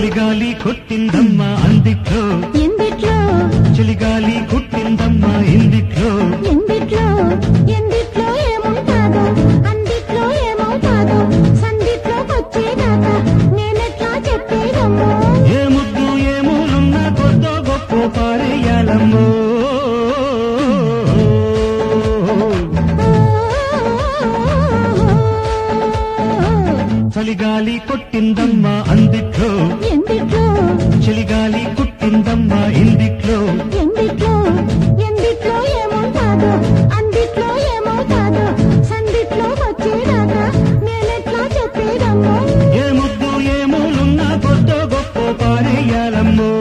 చలిగాలి కొట్టిందమ్మా అందిట్లో ఎందిట్లో చలిగాలి కొట్టిందమ్మా ఇందిట్లో ఎందిట్లో ఎందిట్లో ఏముంటాదో అందిట్లో ఏమవుతాదో సందిట్లో వచ్చేదాకా నేనెట్లా చెప్పేదమ్మో ఏ ముద్దు ఏ మూలున్నా కొద్దో గొప్ప పారేయాలమ్మో చలిగాలి కొట్టిందమ్మా అందిట్లో ఎందిట్లో చలిగాలి కొట్టిందమ్మా ఇందిట్లో ఎందిట్లో ఎందిట్లో ఏముంటాదో అందిట్లో ఏమవుతాదో సందిట్లో వచ్చేదాకా నేనెట్లా చెప్పేదమ్మో ఏ ముద్దు ఏ మూలున్నా కొద్దో గొప్ప పారేయాలమ్మో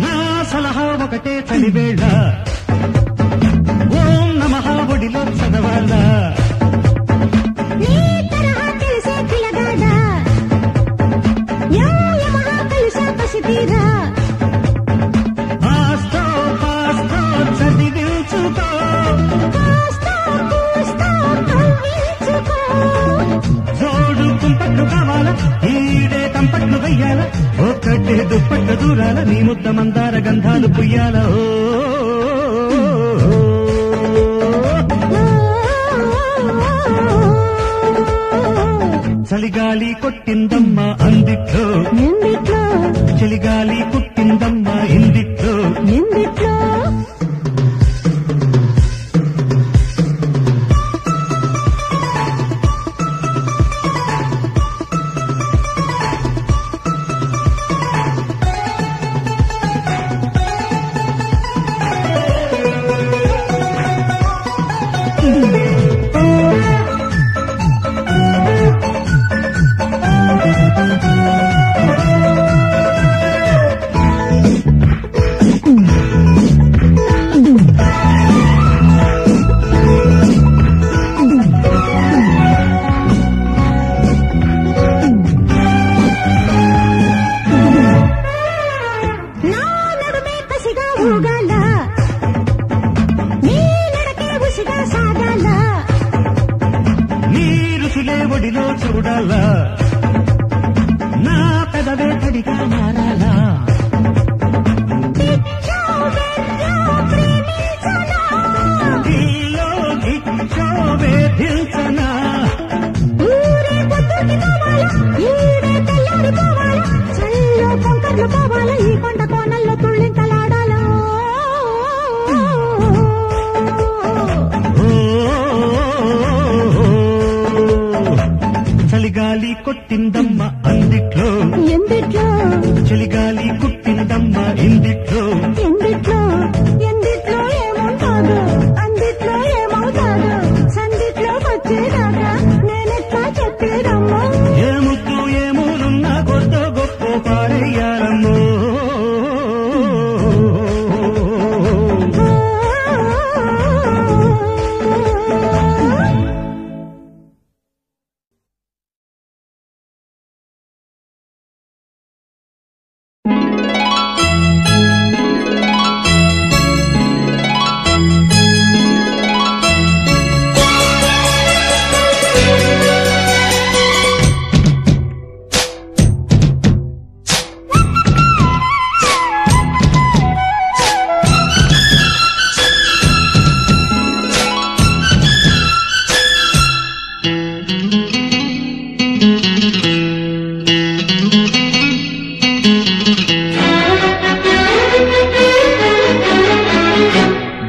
నా సలహా ఒకటే చలివేళ ఓం నమః ఒడిలో చదవాలా నీ తరహా తెలిసే పిల్లగాడ యమహా కలిసే పసితీరా ఆస్తో పాస్తో చదివించుకో కాస్తో కూస్తో కవ్వించుకో జోడు కుంపట్లు కావాలా ఈడే తంపట్లు వెయ్యాలా ఒక్కటే దుప్పట్ల దూరాల నీ ముద్ద మందార గంధాలు పుయ్యాల చలిగాలి కొట్టిందమ్మా అందిట్లో ఎందిట్లో చలిగాలి కొట్టిందమ్మా ఇందిట్లో ఎందిట్లో నా నడుమే కసిగా ఊగాల నీ నడకే ఉసిగా సాగాల నీ రుసులే ఒడిలో చూడాలా నా పెదవే తడిగా మారాలా పిచ్చో వెర్రో ప్రేమించనా నీలో గిచ్చో వేధించనా ఊరే పొద్దుకి పోవాలా ఈడే తెల్లారిపోవాలా చల్లో కొంకర్లు పోవాలా ఈ కొండ కోనల్లో తుళ్ళింతలాడాలా చలిగాలి కొట్టిందమ్మా అందిట్లో ఎందిట్లో చలిగాలి కొట్టిందమ్మా ఇందిట్లో ఎందిట్లో ఎందిట్లో ఏముంటాదో అందిట్లో ఏమవుతాదో సందిట్లో వచ్చేదాకా నేనెట్లా చెప్పేదమ్మో ఏ ముద్దు ఏ మూలున్నా కొద్దో గొప్ప పారేయాలమ్మో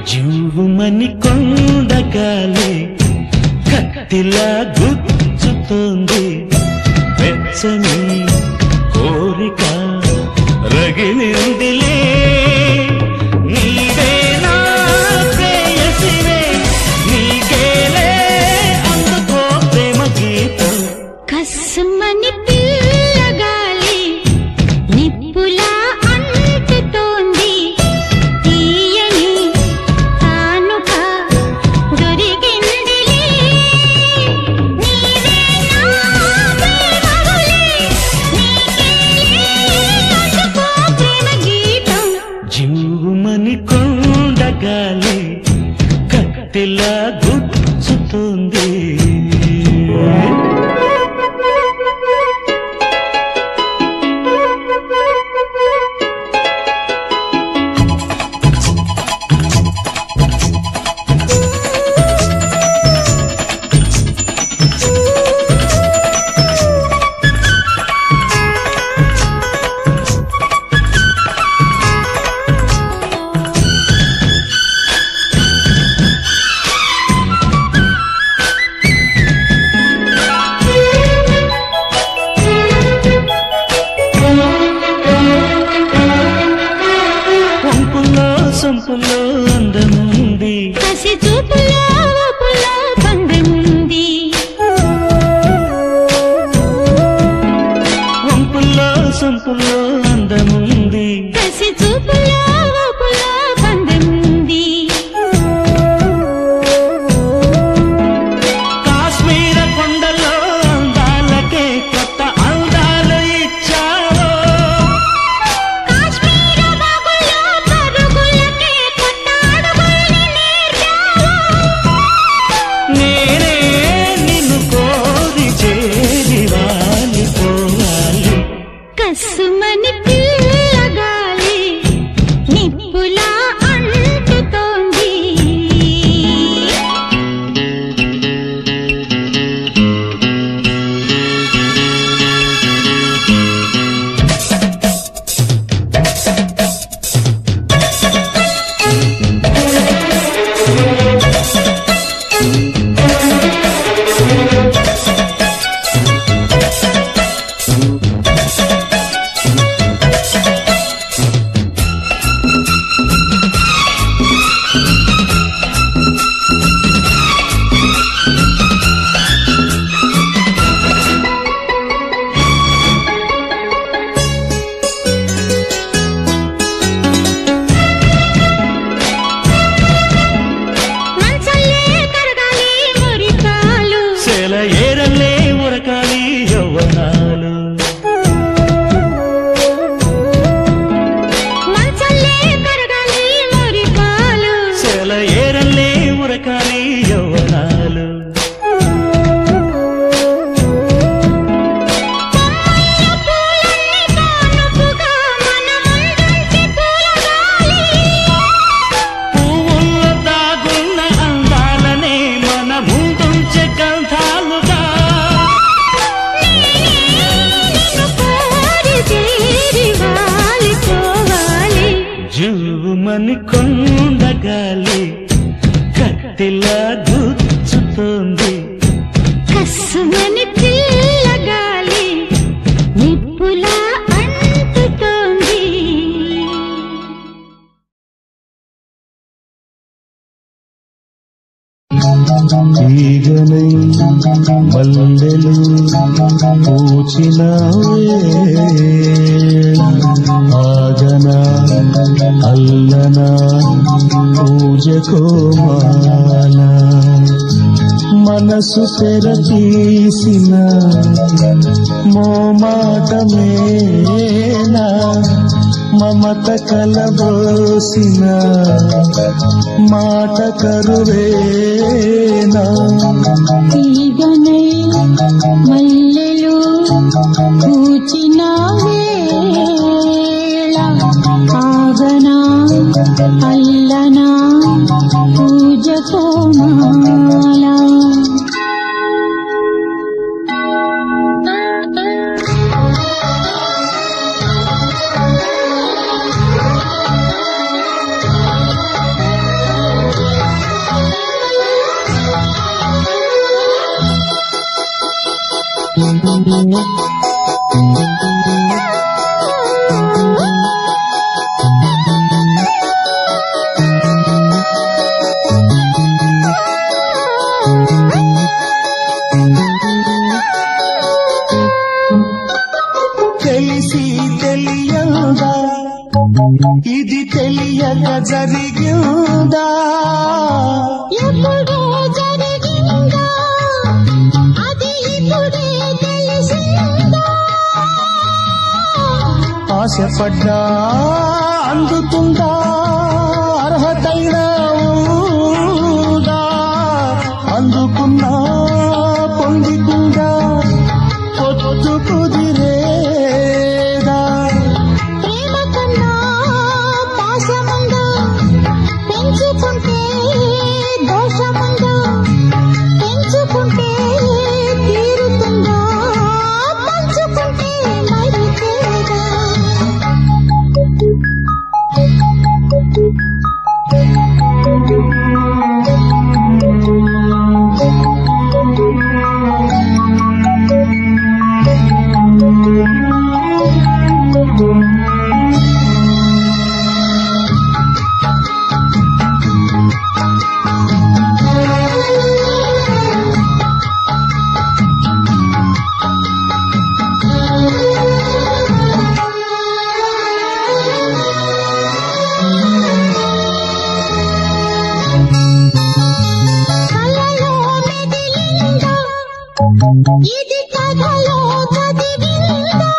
జీవుమని కొండగాలి కత్తిలా గుచ్చుతోంది వెచ్చని కోరిక రగిలిందిలే నీవే నా ప్రేయసివే నీకేలే అందుకో ప్రేమ గీతం కస్సుమని పిల్లగాలి నిప్పులా అంటుతోంది తీయని కానుక దొరికిందిలే నీవే నా ప్రేమగులే నీకేలే అందుకో ప్రేమ గీతం జీవమని కొండగాలి కత్తిలా గుచ్చుతుంది సంపులో అందముంది కసి చూపులో ఊపులో పందెముంది వంపుల్లో సంపులో అందముంది కసి చూపులో ఊపులో పందెముంది కాశ్మీర కొండలో అందాలకే కొత్త అందాలు ఇచ్చావో కాశ్మీర బాగులో పరుగులకే కొత్త అడుగుల్ని నేర్పావు నేనే నిన్ను కోరి చేరి వాలిపోవాలి కస్సుమని పిల్లగాలి నిప్పులా అంటుతోంది మంచల్లే కరగాలి మురికాలు సెల ఏరల్లే ఉరకాలి యవ్వనాలు మంచల్లే కరగాలి మురికాలు సెల ఏరల్లే ఉరకాలి యవ్వనాలు కానుపుగా మన ముందుంచి పూలగాలి పువ్వుల్లో దాగున్న అందాలనే మన ముందుంచే గంధాలుగా నిన్ను కోరి చేరి వాలిపోవాలి జూమని కొండగాలి కత్తిలా గుచ్చుతోంది కస్సుమని పిల్లగాలి నిప్పులా అంటుతోంది తీగనై మల్లెలు పూచిన ఆగనా అల్లనా పూజకో మాల మనసు తెర తీసిన మోమాటమేనా మమత కలబోసిన మాట కరువేనా తీగనై మల్లెలు పూచిన వేళ ఆగనా అల్లనా పూజకో మాల ఇది తెలియక జరిగిందా ఎప్పుడో జరిగిందా అది ఇప్పుడే తెలిసిందా ఆశపడ్డా అందుతుందా అర్హతైన అందుకున్నా పొందుతుందా పొత్తు కుదిరేదా ప్రేమ కన్నా పాశముందా పెంచుకుంటే దోషముందా పెంచుకుంటే తీరుతుందా పంచుకుంటే మరి తేడా ఇది కథలో చదివిందా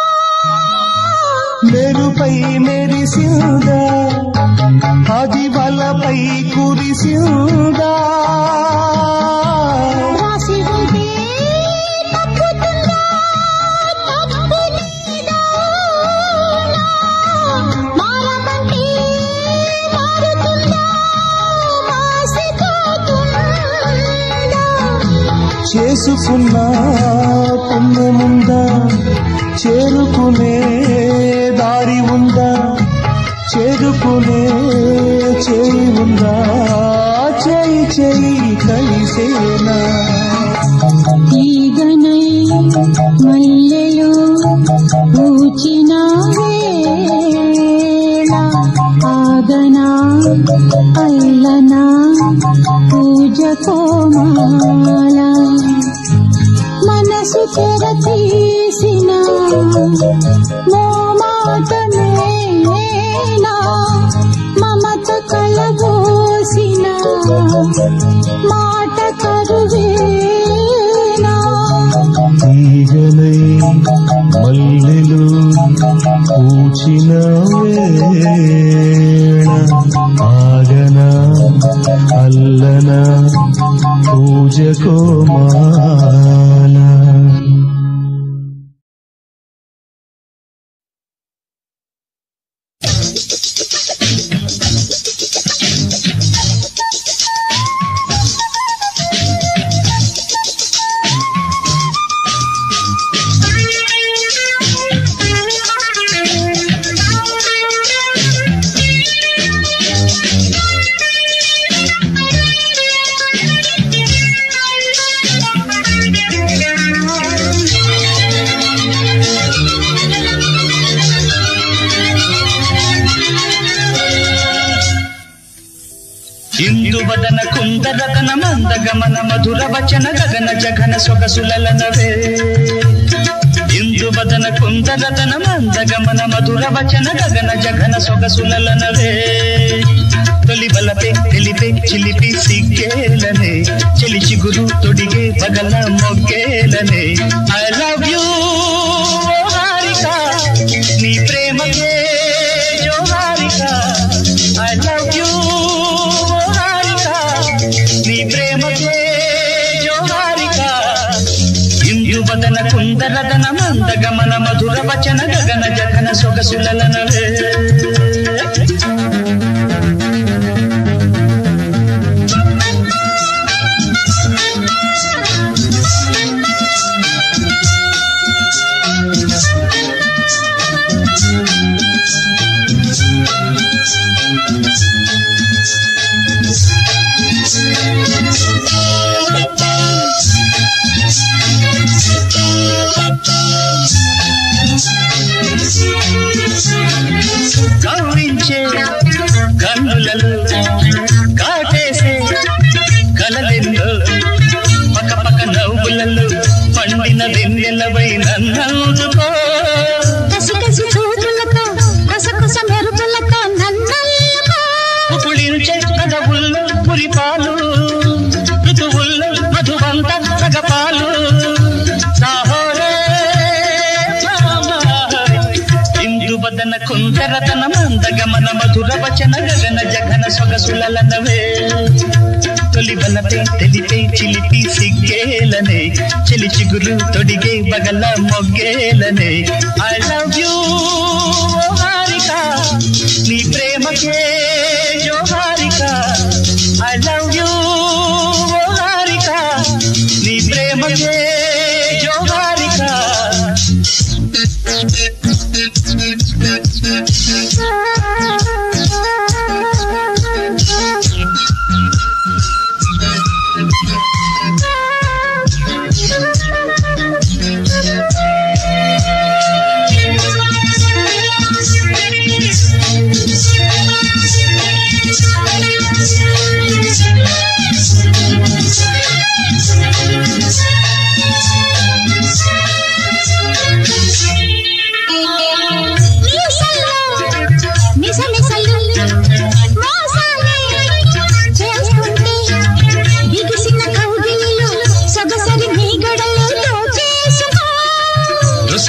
మెరుపై మెరిసిందా అది వలపై కురిసిందా రాసి ఉంటే తప్పుతుందా తప్పు లేదా మారమంటే మారుతుందా మాసిపోతుందా చేసుకున్న పుణ్యముందా చేరుకునే దారి ఉందా చేరుకునే చేయి ఉందా చేయి చేయి కలిసేనా తీగనై మల్లెలు పూచిన వేళ ఆగనా అల్లనా పూజ కోమాల మనసు తెర తీసిన మోమాటమేనా మమత కలబోసిన మాట కరువేనా తీగలై మల్లెలు పూచిన వేళ ఆగనా అల్లనా పూజ కోమాల ఇందువదన కుందరతన మందగమన మధుర వచన గగన జగన సొగసులనవే ఇందువదన కుందరతన మందగమన మధుర వచన గగన జగన సొగసులనవే తొలి బలపే తెలిపే చిలిపి సిగ్గేలనే చెలి చిగురు తొడిగే పగల మొగ్గేలనే ఐ లవ్ యూ హారిక నీ ప్రేమకే జోహారిక ఐ లవ్ యూ నీ ప్రేమకే జోహారిక ఇందువదన కుందరదన మందగమన మధుర వచన గగన జగన సొగసులనవే కవ్వించే కన్నులలో కాటేసే కలలెన్నో పక్క పక్క నవ్వులలో పండిన వెన్నెలవై నన్నందుకో కసి కసి చూపులతో కసకస మెరుపులతో వదన కుందరతన మందగమన మధుర వచన గగన జగన సొగసులనవే తొలి బలపై తెలిపై చిలిపి సిగ్గేలనే చెలి చిగురు తొడిగే బగల మొగ్గేలనే ఐ లవ్ యూ హారిక నీ ప్రేమకే జోహారిక ఐ లవ్ యూ హారిక నీ ప్రేమకే జోహారిక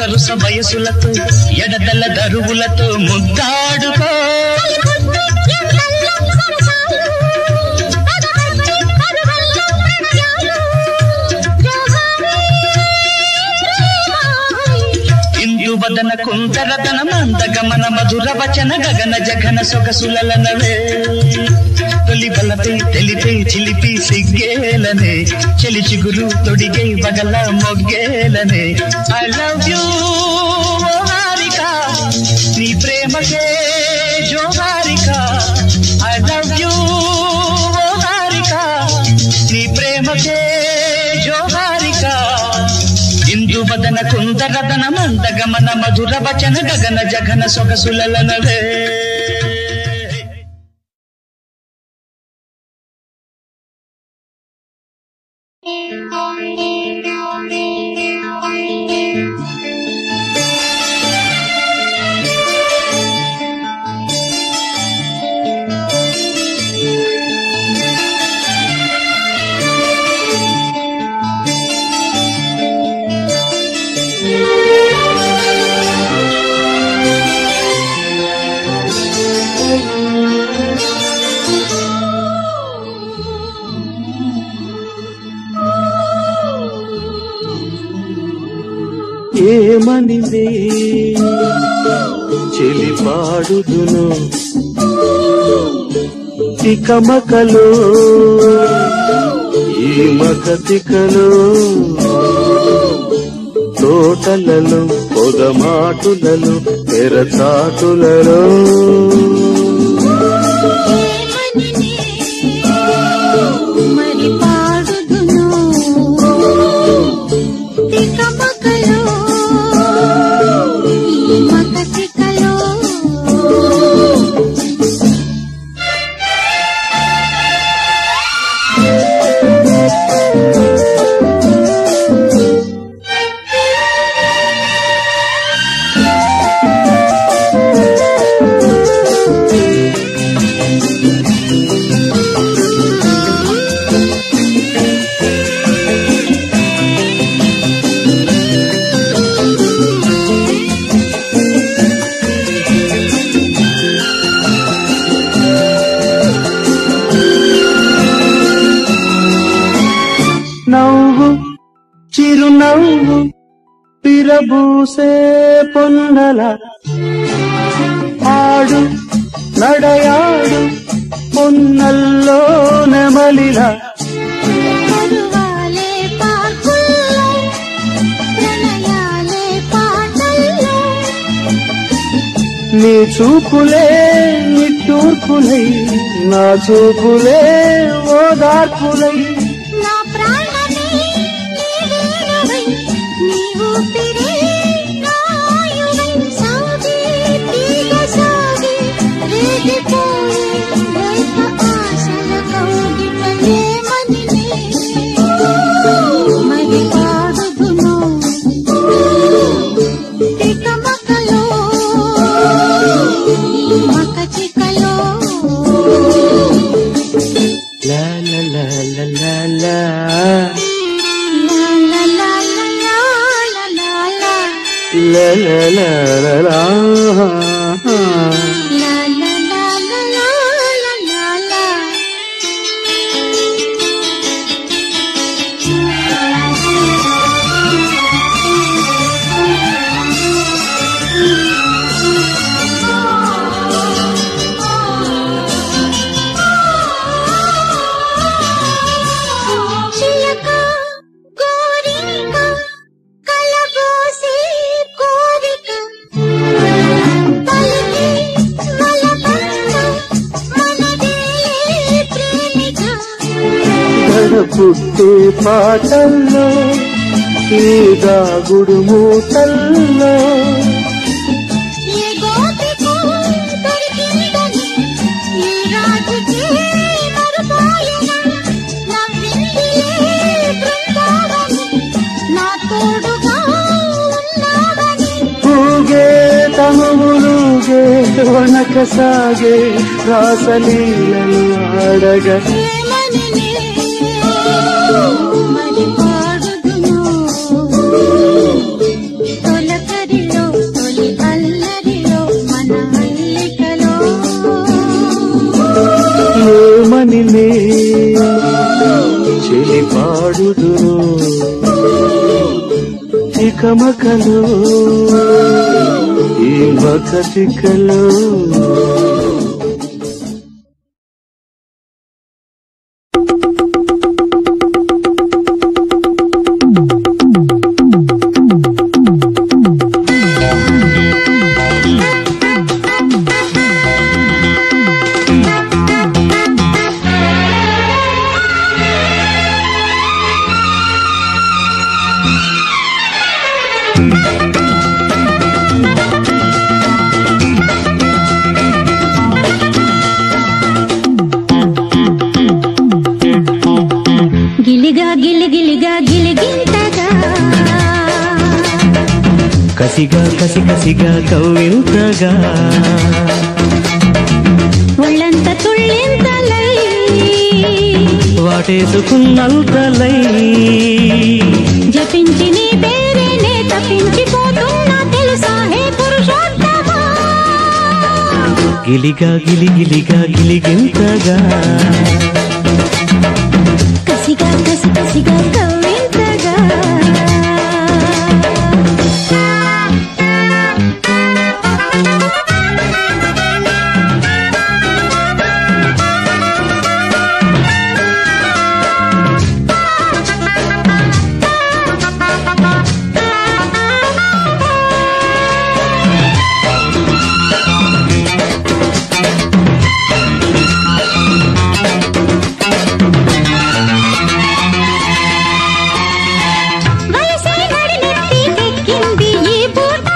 రుస వయసులతో ఎడదల దరువులతో ముద్దాడుకో ఇందువదన కుందరదన మందగమన మధుర వచన గగన జగన సొగసులనవే తొలి బలపై తెలిపై చిలిపి సిగ్గేలనే చెలి చిగురు తొడిగే బగల మొగ్గేలనే ఐ లవ్ యూ హారిక నీ ప్రేమకే జోహారిక ఐ లవ్ యూ హారిక నీ ప్రేమకే జోహారిక ఇందువదన కుందరదన మందగమన మధుర వచన గగన జగన సొగసులనవే ఏమనిందే చెలిపాడుదును తికమకలు ఈ మకతికలు తోటలలో పొగమాటులలో తెరచాటులలో మరి పాడుదును తికమకలు ఈ మకతికలు నవ్వు చిరునవ్వు పిరబూసే పొన్నల ఆడు నడయాడు పొన్నల్లో నెమలిల పరువాలే పార్కుల్లో ప్రణయాలే పాటల్లో నీ చూపులే నిట్టూర్పులై నా చూపులే ఓదార్పులై నా ప్రాణమే నీవేనవై నీ ఊపిరే నాయువై సాగే తీగ సాగే రేగిపోయే వైప ఆశల కౌగిటలేమని మరి పాడుదును తికమకలో ఈ మకచికలో లా లా లా లా లా పుట్టే పాటల్లో ఈ దాగుడు మూటల్లో ఏ గోపికో దొరికిందని ఈ రాజుకి మరుపాయనా నవ్విందిలే బృందావని నా తోడుగా ఉన్నావని ఊగే తనువులుగే వనక సాగే రాసలీలలు ఆడగా ఏమని మరి పాడుదును తొలకరిలో తొలి అల్లరిలో మన అల్లికలో ఏమని చెలి పాడుదురు చికమకలు ఈ మకటికలు గిలిగా గిలిగిలిగా గిలిగింతగా కసిగా కసి కసిగా కవ్వింతగా ఒళ్ళంత తుళ్ళింతలై వాటేసుకున్నంతలై జపించి నీ పేరేనే తప్పించిపోతున్నా తెలుసా హే పురుషోత్తమా గిలిగా గిలిగిలిగా గిలిగింతగా కసిగా కసి కసిగా కవ్వింతగా వయసే నడినెత్తికెక్కింది ఈ పూట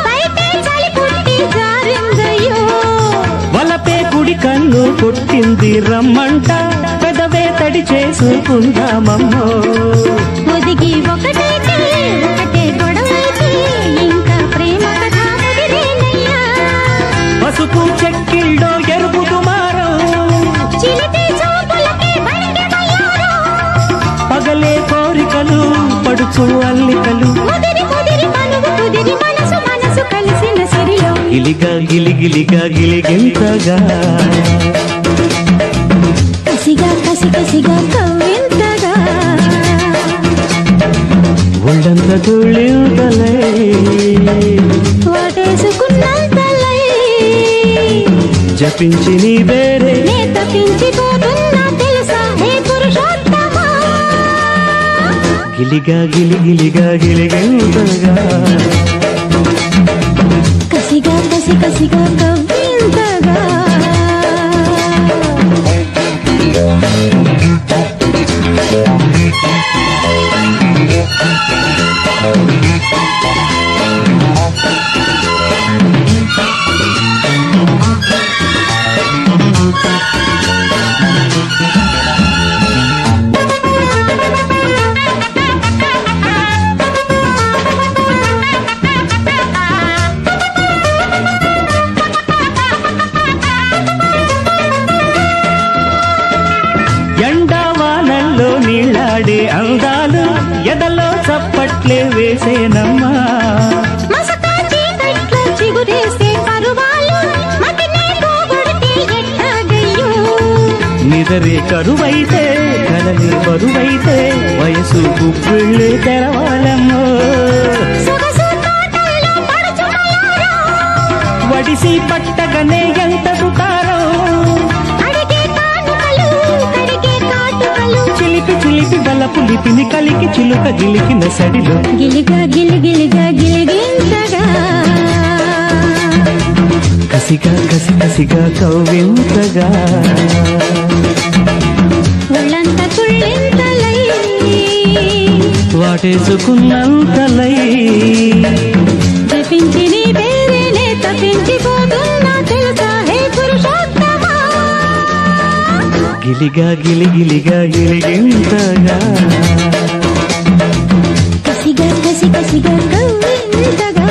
బయటే చలి పుట్టి జారిందయ్యో వలపే కుడి కన్ను కొట్టింది రమ్మంట పెదవే తడి చేసుకుందామమ్మో ఒదిగి ఒకటైతే ఒకటే గొడవైతే ఇంకా ప్రేమ కథ ముదిరేనయ్యా పసుపు చెక్కిళ్ళో ఎరుపు దుమారం చిలిపి చూపులకి వణికి వయ్యారం పగలే కోరికలు పడుచు అల్లికలు ముదిరి ముదిరి మనువు కుదిరి మనసు మనసు కలిసిన సిరిలో గిలిగా గిలిగిలిగా గిలిగింతగా కసిగా కసి కసిగా కవ్వింతగా ఒళ్ళంత తుళ్ళింతలై వాటేసుకున్నంతలై జపించి నీ వేరే నే తప్పించిపోతున్నా తెలుసా హే పురుషోత్తమా గిలిగా గిలిగిలిగా గిలిగింతగా కసిగా కసి కసిగా కవ్వింతగా ఎండావానల్లో నీళ్ళాడే అందాలు ఎదలో చప్పట్లే వేసేనమ్మా మసకా చీకట్లో చిగురేసే పరువాలు మతినే పోగొడితే ఎట్టాగయ్యో నిదరే కరువైతే కలలే బరువైతే వయసు గుప్పిళ్ళే తెరవాలమ్మో సొగసు తోటల్లో పడుచుమలారా వడిసి పట్టగనే ఎంత దుకారం అడిగే కానుకలు కడిగే కాటుకలు చిలిపి చిలిపి బలపు లిపిని కలికి చిలుక గిలికిన సడిలో గిలిగా గిలిగిలిగా గిలిగింతగా కసిగా కసి కసిగా కవ్వింతగా ఒళ్ళంత తుళ్ళింతలై వాటేసుకున్నంతలై జపించి నీ పేరేనే తప్పించిపోతున్నా తెలుసా హే పురుషోత్తమా. గిలిగా గిలిగిలిగా గిలిగింతగా కసిగా కసి కసిగా కవ్వింతగా.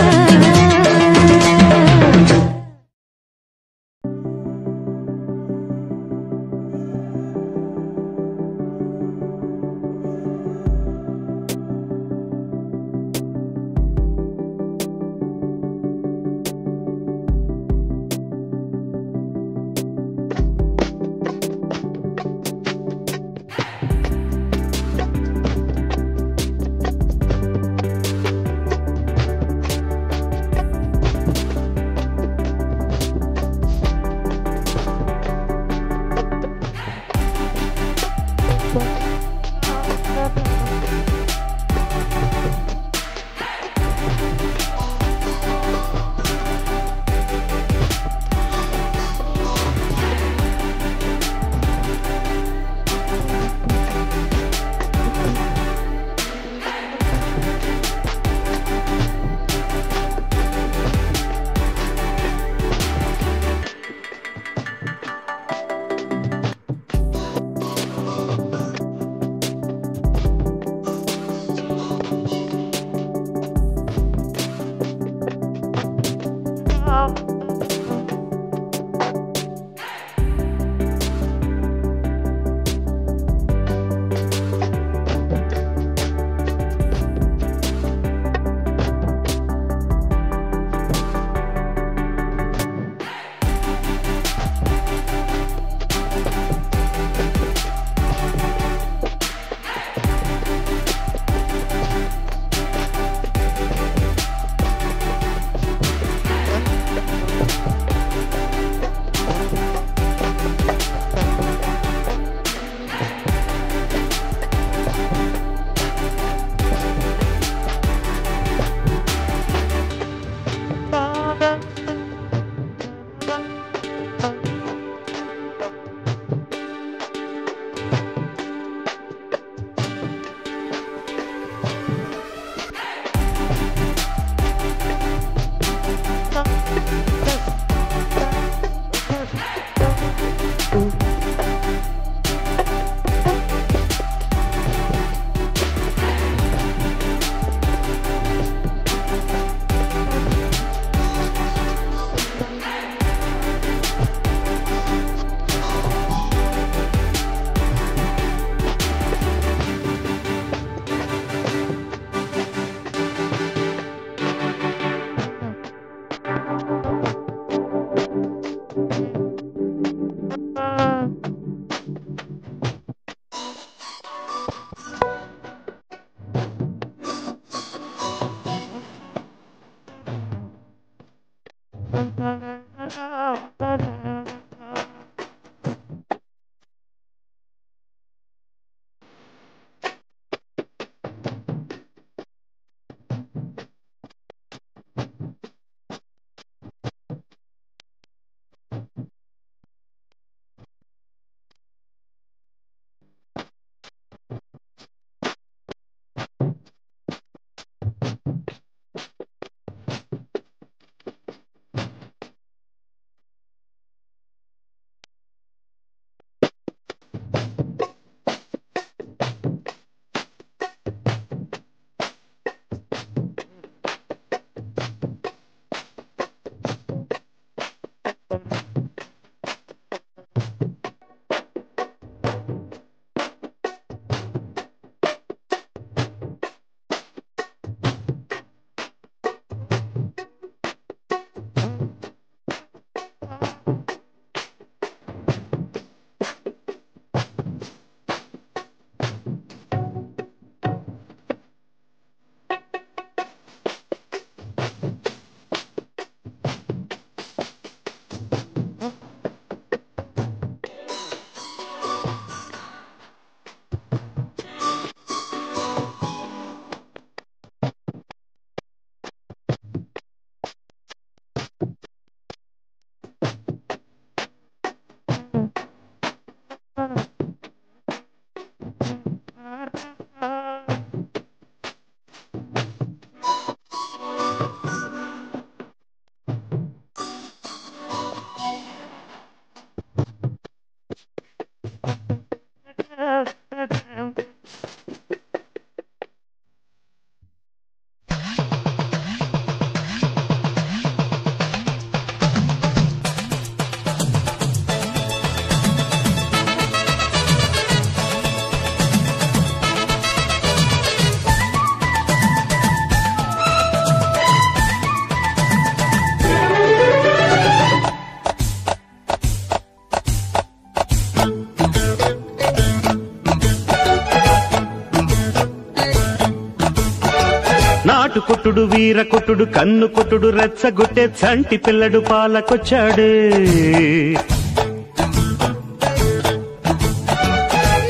నాటు కొట్టుడు వీర కొట్టుడు కన్ను కొట్టుడు రెచ్చగొట్టే చంటి పిల్లడు పాలకొచ్చాడే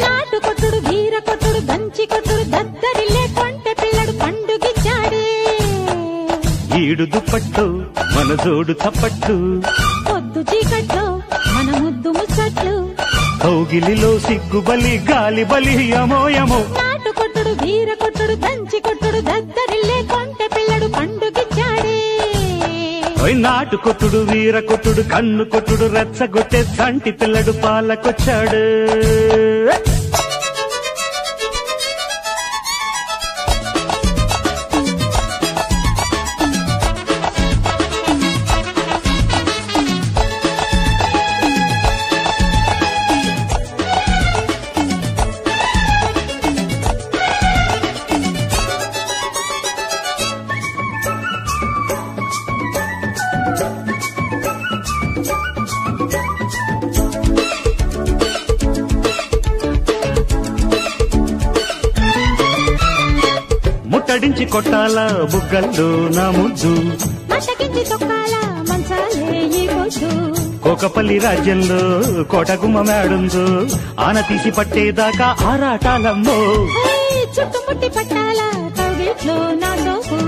నాటు కొట్టుడు వీర కొట్టుడు దంచి కొట్టుడు దద్దరిల్లే కొంటె పిల్లడు పండుగిచ్చాడే ఈడు దుప్పట్టు మన జోడు చప్పట్టు పొద్దు చీకట్లో మన ముద్దు ముచ్చట్లు కౌగిలిలో సిగ్గుబలి గాలి బలి యమోయమో నాటు కొట్టుడు వీర కొట్టుడు దంచి కొట్టుడు దద్దరిల్లే కొంటె పిల్లడు పండుగిచ్చాడే నాటు కొట్టుడు వీర కొట్టుడు కన్ను కొట్టుడు రెచ్చగొట్టే చంటి పిల్లడు పాలకొచ్చాడు ముట్టడించి కొట్టాల బుగ్గల్లో నా ముద్దు మటకించి తొక్కాల మంచాలే ఈ పొద్దు కోకపల్లి రాజ్యంలో కోటగుమ్మ మేడుందో ఆన తీసి పట్టేదాకా ఆరాటాలమ్మో చుట్టుముట్టి పట్టాల తవ్విట్లో నా సోపు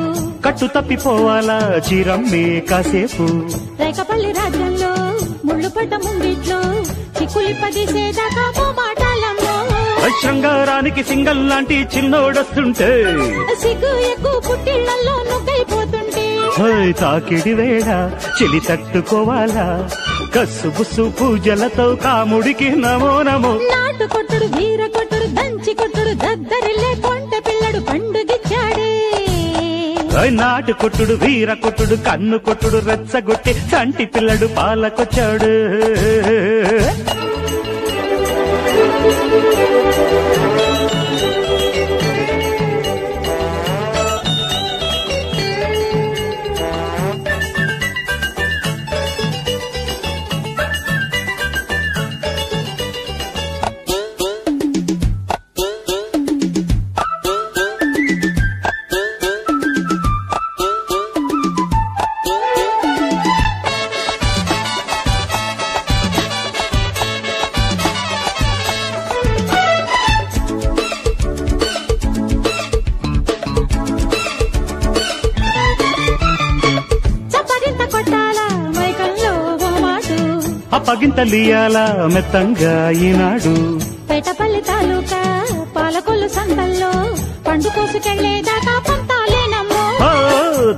కట్టు తప్పిపోవాలా చీరమ్మే కాసేపు రేకపల్లి రాజ్యంలో ముళ్ళు పడ్డ ముంగిట్లో చిక్కులి పదిసేదాకా మాటాలమ్మో శృంగారానికి సింగల్ లాంటి చిన్నోడొస్తుంటే సిగ్గు ఎక్కువ పుట్టిళ్లలో నుగ్గైపోతుంటే తాకిడి వేళ చెలి తట్టుకోవాలా కస్సు బుస్సు పూజలతో కాముడికి నమో నమో నాటు కొట్టుడు వీర కొట్టుడు దంచి కొట్టుడు దద్దరిల్లే కొంటె పిల్లడు పండుగిచ్చాడే నాటు కొట్టుడు వీర కొట్టుడు కన్ను కొట్టుడు రెచ్చగొట్టి చంటి పిల్లడు పాలకొచ్చాడు అప్పగింతలియాల మెత్తంగా ఈనాడు పేటపల్లి తాలూకా పాలకొల్లు సంతల్లో పండు కోసుకెళ్లేదాకా పంతాలేనమ్మో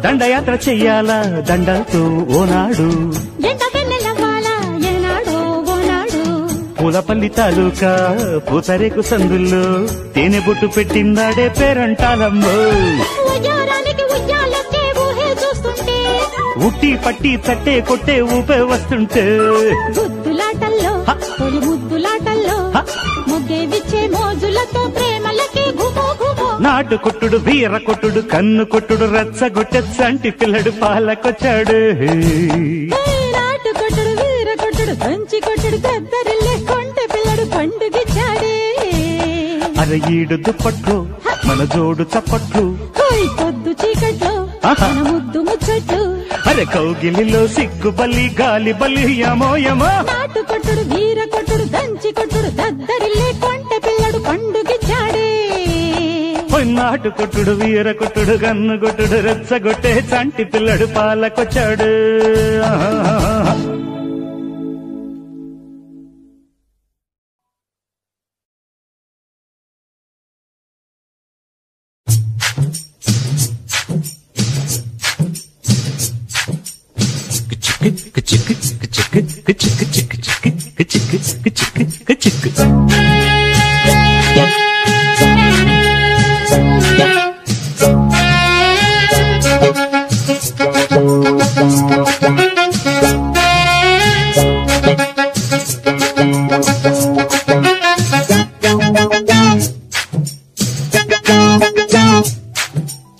దండయాత్ర చెయ్యాలా దండలతో ఓనాడు ఎండ వెన్నెలవ్వాలా ఏనాడో ఓనాడు పూలపల్లి తాలూకా పూతరేకు సందుల్లో తేనె బొట్టు పెట్టిందాడే పేరంటాలమ్మో ఉయ్యారానికి ఉయ్యాలొక్కే ఊహే చూస్తుంటే ఉట్టి పట్టి తట్టే కొట్టే ఊపే వస్తుంటే గుద్దులాటల్లో తొలి ముద్దులాటల్లో ముగ్గే విచ్చే మోజులతో ప్రేమలకి గుమో గుమో నాటు కొట్టుడు వీర కొట్టుడు కన్ను కొట్టుడు రెచ్చగొట్టే చంటి పిల్లడు పాలకొచ్చాడు నాటు కొట్టుడు వీర కొట్టుడు దంచి కొట్టుడు దద్దరిల్లే కొంటె పిల్లడు పండుగిచ్చాడే అర ఈడు దుప్పట్లు మన జోడు చప్పట్లు పొద్దు చీకట్లో మన ముద్దు ముచ్చట్లు అరే కౌగిలిలో సిగ్గు బల్లి గాలి బల్లి యమో యమో నాటు కొట్టుడు వీర కొట్టుడు దంచి కొట్టుడు దద్దరిల్లే కొంటె పిల్లడు పండుగిచ్చాడే నాటు కొట్టుడు వీర కొట్టుడు కన్ను కొట్టుడు రెచ్చగొట్టే చంటి పిల్లడు పాలకొచ్చాడు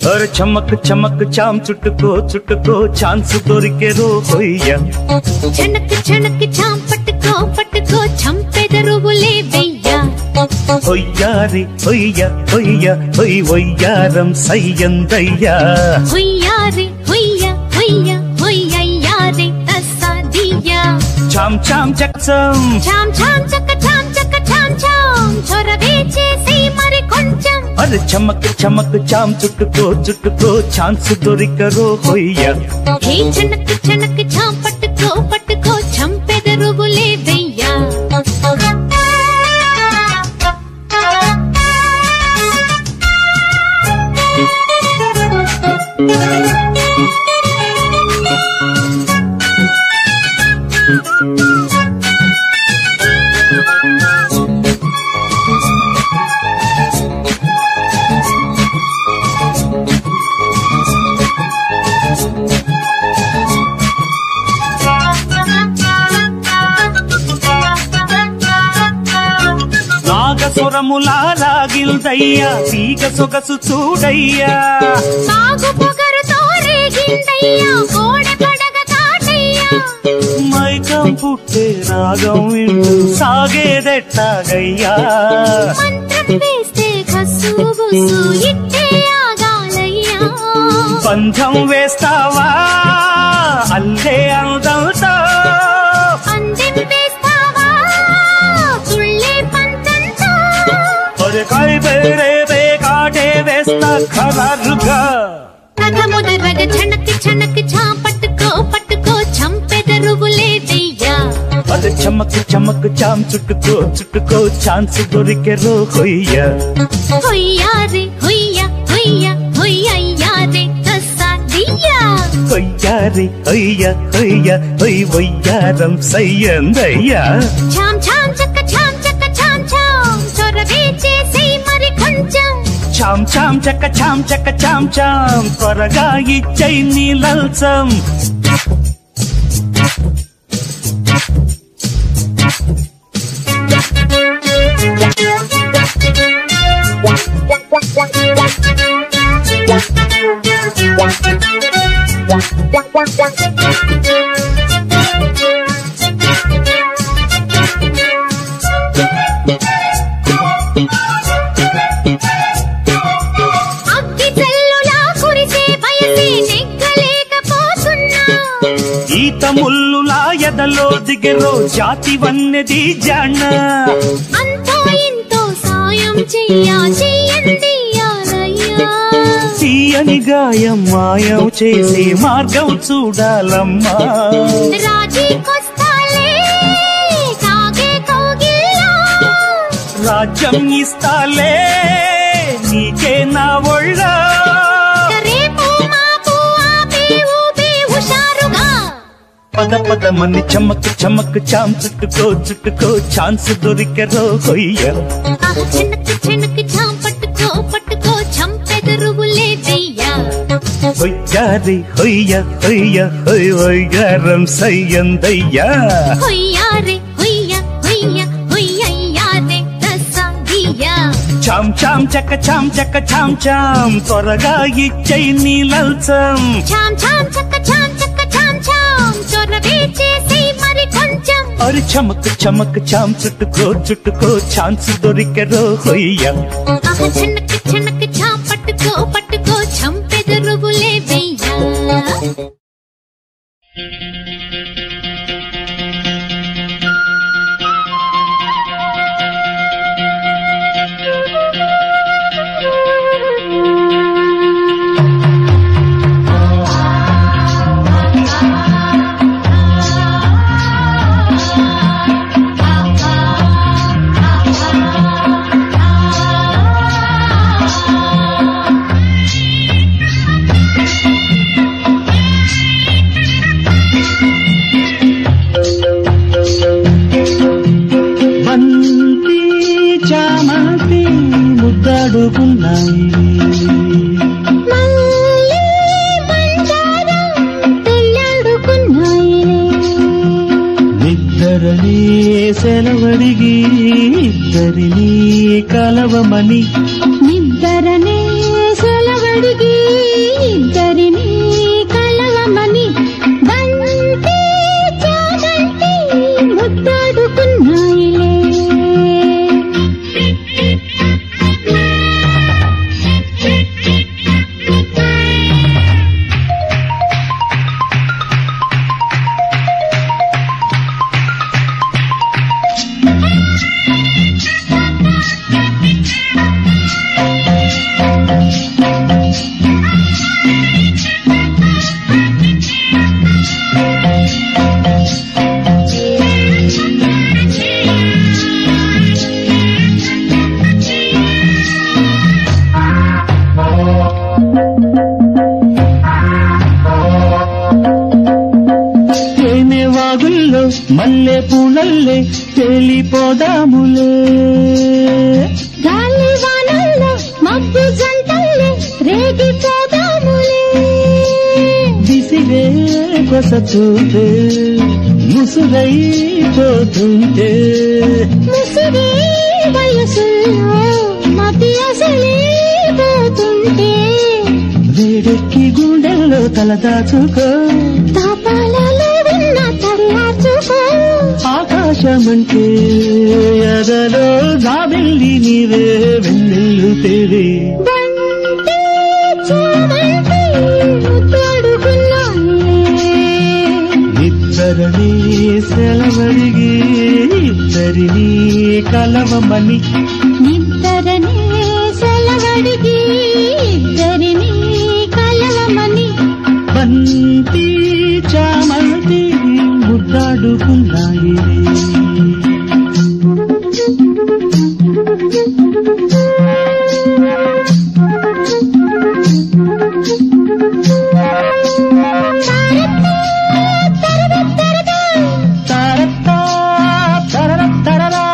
अरे चमक चमक चाम चुटको चुटको चांस दొరికే రోయ్య చనక్ చనక్ చాం పట్టుకో పట్టుకో చంపెదరువులే వెయ్య ఒయ్యారి ఒయ్య ఒయ్య ఒయ్ ఒయ్యారం సయ్యందయ్యా హుయ్యారి హుయ్య హుయ్య హుయ్యయ్యారి తస్సాదియ్యా చాం చాం చక్చం చాం చాం చక్క చాం చక్క చాం చాం చొరవే చేసి మరి కొంచెం అరే చమక్ చమక్ చాం చుట్టుకో చుట్టుకో ఛాన్స్ దొరికరో హొయ్య హే చనక్ చనక్ చాం పట్టుకో పట్టుకో చంపెదరువులే వెయ్యా నాగసురములా రాగిల్దయ్యా తీగ సొగసు చూడయ్యా సాగు పొగరుతో రేగిందయ్యా కోడె పడగ కాటయ్యా మైకం పుట్టే రాగం వింటూ సాగేదెట్టాగయ్యా మంత్రం వేస్తే కస్సు బుస్సు ఇట్టే ఆగాలయ్యా బంధం వేస్తావా అల్లే అందంతో అందెం వేస్తావా తుళ్ళే పంతంతో ఒరే కైబేరే కాటే వేస్తా ఖరారుగా కథ మొదరగ చనక్ చనక్ చా పట్టుకో పట్టుకో చంపెదరువులే వెయ్యా అరే చమక్ చమక్ చాం చుట్టుకో చుట్టుకో ఛాన్స్ దొరికెరో హొయ్య హుయ్యారి హుయ్య హుయ్య హుయ్యయ్యారి తస్సాదియ్యా హొయ్యారి హొయ్య హొయ్య హొయ్ ఒయ్యారం సయ్యందయ్యా చాం చాం చక్క చాం చక్క చాం చాం చొరవే చేసి మరి కొంచెం చాం చాం చక్క చాం చక్క చాం చాం త్వరగా ఇచ్చై నీ లల్సం అగ్గి జల్లులా కురిసే వయసే నెగ్గలేకపోతున్నా ఈత ముల్లులా ఎదలో దిగెరో జాతి వన్నెది జాణ అంతో ఇంతో సాయం చెయ్యండి యారయ్యా తీయని గాయం మాయం చేసి మార్గం చూడాలమ్మా రాజీకొస్తాలే కాగే కౌగిల్లో రాజ్యం ఇస్తాలే నీకే నా ఒళ్ళ రేపు మాపు ఆపే ఊపే హుషారుగా పద పదమని చమక్ చమక్ చాం చుట్టుకో చుట్టుకో ఛాన్స్ దొరికెరో హొయ్య చిన్నక్ చిన్నక్ చాం పట్టుకో పట్టుకో చంపెదరువులే వెయ్యా హొయ్యారి హొయ్య హొయ్య హొయ్ ఒయ్యారం సయ్యందయ్యా హుయ్యారే హుయ్య హుయ్య హుయ్యయ్యారే తస్సాదియ్యా చాం చాం చక్క చాం చక్క చాం చాం త్వరగా ఇచ్చై నీ లల్సం చాం చాం చక్క చాం చక్క చాం చాం చొరవే చేసి మరి కొంచెం అరి చమక్ చమక్ చాం చుట్టుకో చుట్టుకో ఛాన్స్ దొరికెరో హొయ్య చిన్నక్ చిన్నక్ చాం పట్టుకో పట్టుకో చంపెదరువులే వెయ్యా బంతి చామంతి ముద్దాడుకున్నాయి మళ్ళీ మందారం తెల్లాడుకున్నాయి నిద్దరని సెలవడిగి ఇద్దరిని కలవమని నిద్దరనే సెలవడిగి ఇద్దరిని కలవమని బంతి చామంతి ముద్దాడుకున్నాయిలే వాగుల్లో మల్లె పూలల్లే తేలిపోదాములే గాలి వానల్లో మబ్బు జంటల్లే రేగిపోదాములే విసిరే కొస చూపే ముసురైపోతుంటే ముసిరే వయసుల్లో మతి అసలేపోతుంటే వేడెక్కి గుండెల్లో తలదాచుకో తాపాలలో ఉన్న తల్లాచుకో ఆకాశమంటే ఎదలో జాబిల్లి నీవే వెన్నెల్లు తేవే బంటే చామంతి ముద్దాడుకున్నానే ఇద్దరిని సెలవడిగి ఇద్దరిని కలవమని నిద్దరనే సెలవడిగి ఇద్దరిని కలవమని బంతి చామంతి ముద్దాడుకున్నాయి తరత్తా తరరత్తరరా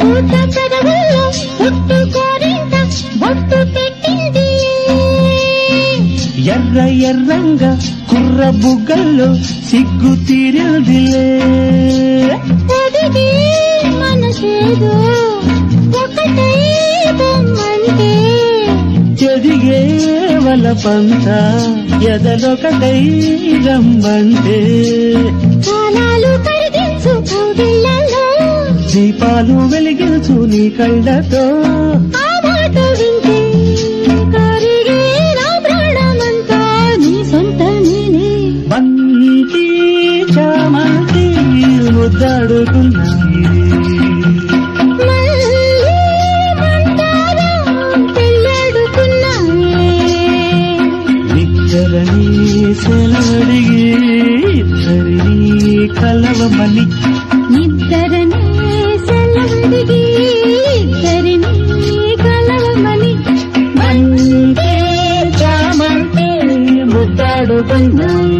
పూత పెదవుల్లో పుట్టు కోరింత బొట్టు పెట్టింది ఎర్ర ఎర్రంగా కుర్ర బుగ్గల్లో సిగ్గు తీరిందిలే ఒదిగి మనసేదో ఒకటై బొమ్మంటే చెదిగే వలపంత ఎదలొకటై రమ్మంటే కాలాలు కరిగించు కౌగిళ్ళలో దీపాలు వెలిగించు నీ కళ్ళతో ఆ మాట వింటే కరిగే నా ప్రాణమంతా నీ సొంత నేనే బంతి చామంతి ముద్దాడుకున్నాయి మళ్ళీ మంటారా పెళ్ళాడుకున్నానే ఇద్దరిని సెలవడిగి ఇద్దరిని కలవమని నిద్దరనే సెలవడిగి ఇద్దరిని కలవమని బంతి చామంతి ముద్దాడుకున్నాయి